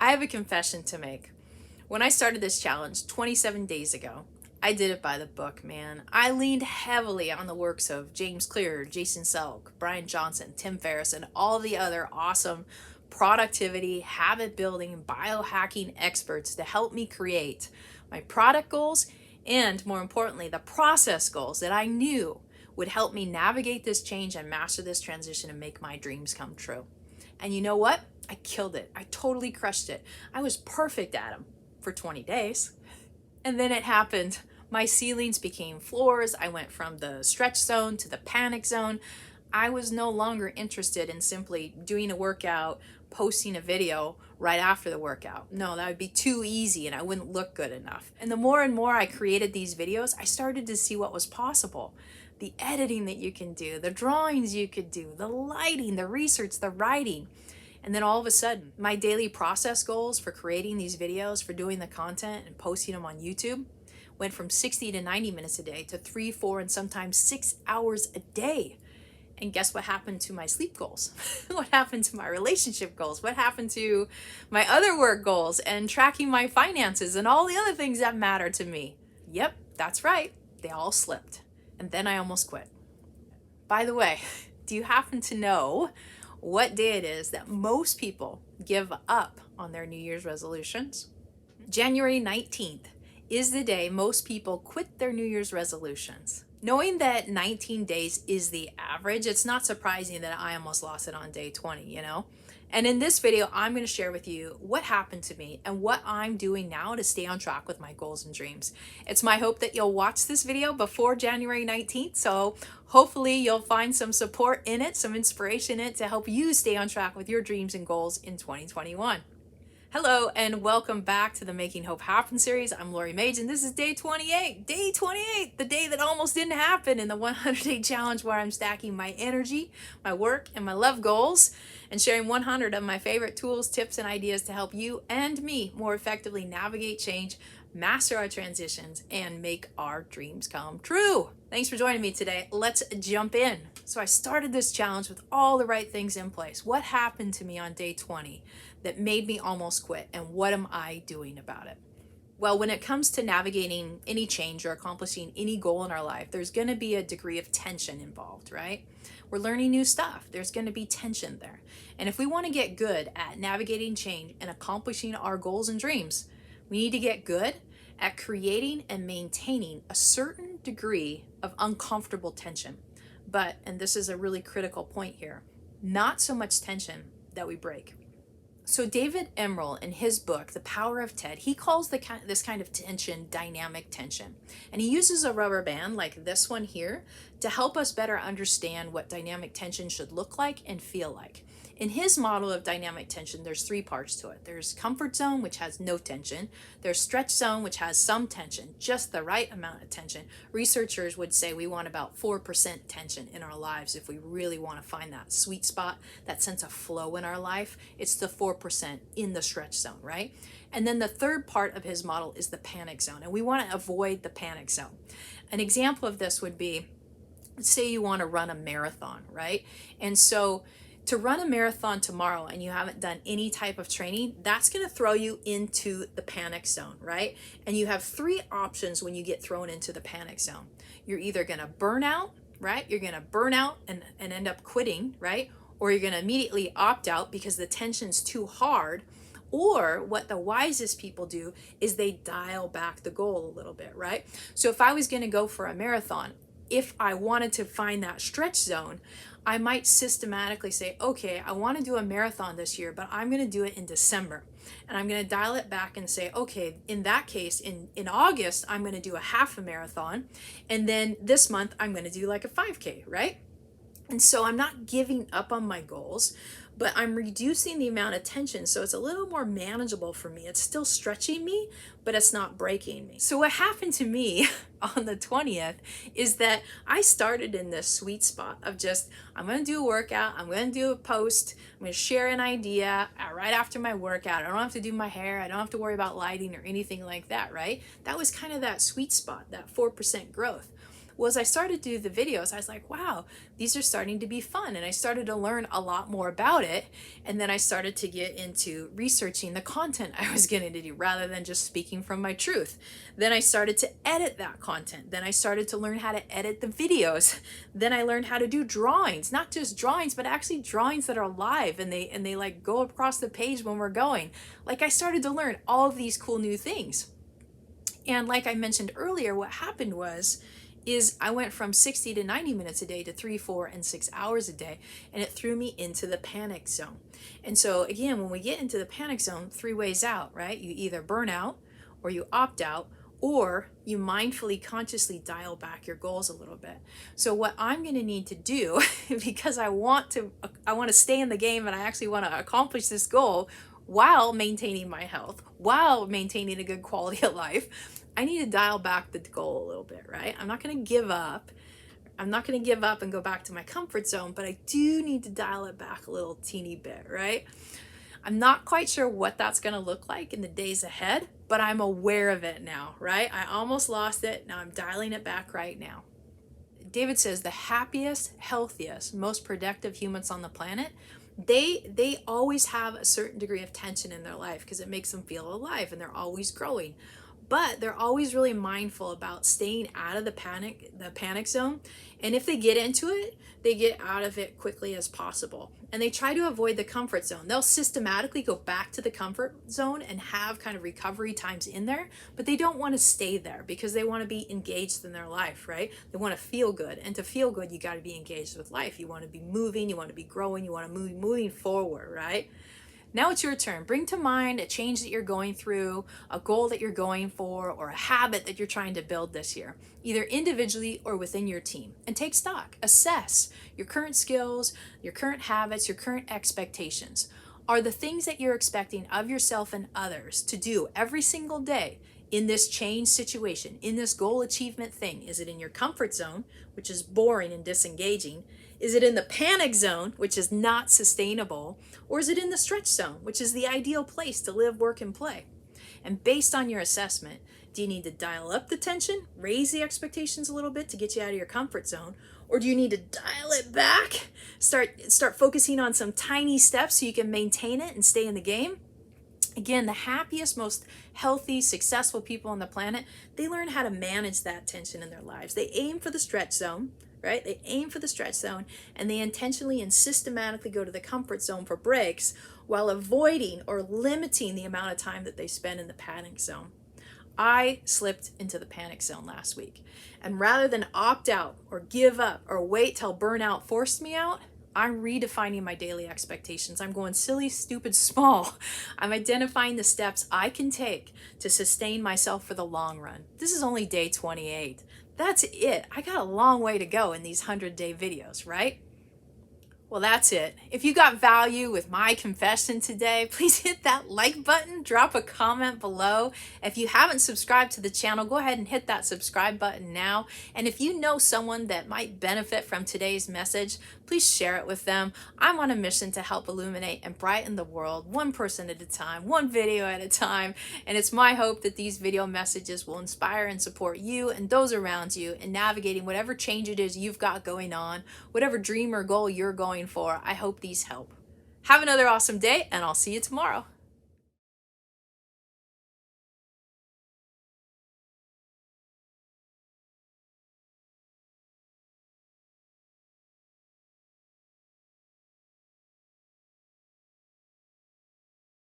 I have a confession to make. When I started this challenge 27 days ago, I did it by the book, man. I leaned heavily on the works of James Clear, Jason Selk, Brian Johnson, Tim Ferriss, and all the other awesome productivity, habit building, biohacking experts to help me create my product goals and, more importantly, the process goals that I knew would help me navigate this change and master this transition and make my dreams come true. And you know what? I killed it. I totally crushed it. I was perfect at them for 20 days. And then it happened. My ceilings became floors. I went from the stretch zone to the panic zone. I was no longer interested in simply doing a workout, posting a video right after the workout. No, that would be too easy and I wouldn't look good enough. And the more and more I created these videos, I started to see what was possible. The editing that you can do, the drawings you could do, the lighting, the research, the writing. And then all of a sudden, my daily process goals for creating these videos, for doing the content and posting them on YouTube, went from 60 to 90 minutes a day to 3, 4, and sometimes 6 hours a day. And guess what happened to my sleep goals? What happened to my relationship goals? What happened to my other work goals and tracking my finances and all the other things that matter to me? Yep, that's right. They all slipped. And then I almost quit. By the way, do you happen to know what day it is that most people give up on their New Year's resolutions? January 19th is the day most people quit their New Year's resolutions. Knowing that 19 days is the average, it's not surprising that I almost lost it on day 20, you know? And in this video, I'm going to share with you what happened to me and what I'm doing now to stay on track with my goals and dreams. It's my hope that you'll watch this video before January 19th, so hopefully you'll find some support in it, some inspiration in it to help you stay on track with your dreams and goals in 2021. Hello and welcome back to the Making Hope Happen series. I'm Lori Mage and this is day 28. Day 28, the day that almost didn't happen in the 100-day challenge where I'm stacking my energy, my work, and my love goals and sharing 100 of my favorite tools, tips, and ideas to help you and me more effectively navigate change, master our transitions, and make our dreams come true. Thanks for joining me today. Let's jump in. So I started this challenge with all the right things in place. What happened to me on day 20 that made me almost quit, and what am I doing about it? Well, when it comes to navigating any change or accomplishing any goal in our life, there's going to be a degree of tension involved, right? We're learning new stuff. There's going to be tension there. And if we want to get good at navigating change and accomplishing our goals and dreams, we need to get good at creating and maintaining a certain degree of uncomfortable tension. But, and this is a really critical point here, not so much tension that we break. So David Emerald, in his book, The Power of TED, he calls this kind of tension dynamic tension. And he uses a rubber band like this one here to help us better understand what dynamic tension should look like and feel like. In his model of dynamic tension, there's 3 parts to it. There's comfort zone, which has no tension. There's stretch zone, which has some tension, just the right amount of tension. Researchers would say we want about 4% tension in our lives if we really want to find that sweet spot, that sense of flow in our life. It's the 4% in the stretch zone, right? And then the third part of his model is the panic zone, and we want to avoid the panic zone. An example of this would be, say you want to run a marathon, right? And so to run a marathon tomorrow and you haven't done any type of training, that's going to throw you into the panic zone, right? And you have 3 options when you get thrown into the panic zone. You're either going to burn out, right? You're going to burn out and end up quitting, right? Or you're going to immediately opt out because the tension's too hard. Or what the wisest people do is they dial back the goal a little bit, right? So if I was going to go for a marathon, if I wanted to find that stretch zone, I might systematically say, okay, I want to do a marathon this year, but I'm going to do it in December. And I'm going to dial it back and say, okay, in that case, in August, I'm going to do a half a marathon. And then this month, I'm going to do like a 5K, right? And so I'm not giving up on my goals, but I'm reducing the amount of tension so it's a little more manageable for me. It's still stretching me, but it's not breaking me. So what happened to me on the 20th is that I started in this sweet spot of just, I'm going to do a workout, I'm going to do a post, I'm going to share an idea right after my workout. I don't have to do my hair, I don't have to worry about lighting or anything like that, right? That was kind of that sweet spot, that 4% growth. Well, as I started to do the videos, I was like, wow, these are starting to be fun. And I started to learn a lot more about it. And then I started to get into researching the content I was going to do rather than just speaking from my truth. Then I started to edit that content. Then I started to learn how to edit the videos. Then I learned how to do drawings, not just drawings, but actually drawings that are live and they like go across the page when we're going. Like, I started to learn all of these cool new things. And like I mentioned earlier, what happened is I went from 60 to 90 minutes a day to 3, 4, and 6 hours a day, and it threw me into the panic zone. And so again, when we get into the panic zone, 3 ways out, right? You either burn out, or you opt out, or you mindfully, consciously dial back your goals a little bit. So what I'm going to need to do, because I want to stay in the game and I actually want to accomplish this goal while maintaining my health, while maintaining a good quality of life, I need to dial back the goal a little bit, right? I'm not going to give up. I'm not going to give up and go back to my comfort zone, but I do need to dial it back a little teeny bit, right? I'm not quite sure what that's going to look like in the days ahead, but I'm aware of it now, right? I almost lost it. Now I'm dialing it back right now. David says the happiest, healthiest, most productive humans on the planet, they always have a certain degree of tension in their life because it makes them feel alive and they're always growing. But they're always really mindful about staying out of the panic zone. And if they get into it, they get out of it quickly as possible. And they try to avoid the comfort zone. They'll systematically go back to the comfort zone and have kind of recovery times in there, but they don't want to stay there because they want to be engaged in their life, right? They want to feel good. And to feel good, you got to be engaged with life. You want to be moving, you want to be growing, you want to be moving forward, right? Now it's your turn. Bring to mind a change that you're going through, a goal that you're going for, or a habit that you're trying to build this year, either individually or within your team. And take stock. Assess your current skills, your current habits, your current expectations. Are the things that you're expecting of yourself and others to do every single day in this change situation, in this goal achievement thing? Is it in your comfort zone, which is boring and disengaging? Is it in the panic zone, which is not sustainable? Or is it in the stretch zone, which is the ideal place to live, work, and play? And based on your assessment, do you need to dial up the tension, raise the expectations a little bit to get you out of your comfort zone? Or do you need to dial it back, start focusing on some tiny steps so you can maintain it and stay in the game? Again, the happiest, most healthy, successful people on the planet, they learn how to manage that tension in their lives. They aim for the stretch zone, right? They aim for the stretch zone and they intentionally and systematically go to the comfort zone for breaks while avoiding or limiting the amount of time that they spend in the panic zone. I slipped into the panic zone last week, and rather than opt out or give up or wait till burnout forced me out, I'm redefining my daily expectations. I'm going silly, stupid, small. I'm identifying the steps I can take to sustain myself for the long run. This is only day 28. That's it. I got a long way to go in these 100-day videos, right? Well, that's it. If you got value with my confession today, please hit that like button, drop a comment below. If you haven't subscribed to the channel, go ahead and hit that subscribe button now. And if you know someone that might benefit from today's message, please share it with them. I'm on a mission to help illuminate and brighten the world, one person at a time, one video at a time. And it's my hope that these video messages will inspire and support you and those around you in navigating whatever change it is you've got going on, whatever dream or goal you're going for. I hope these help. Have another awesome day, and I'll see you tomorrow.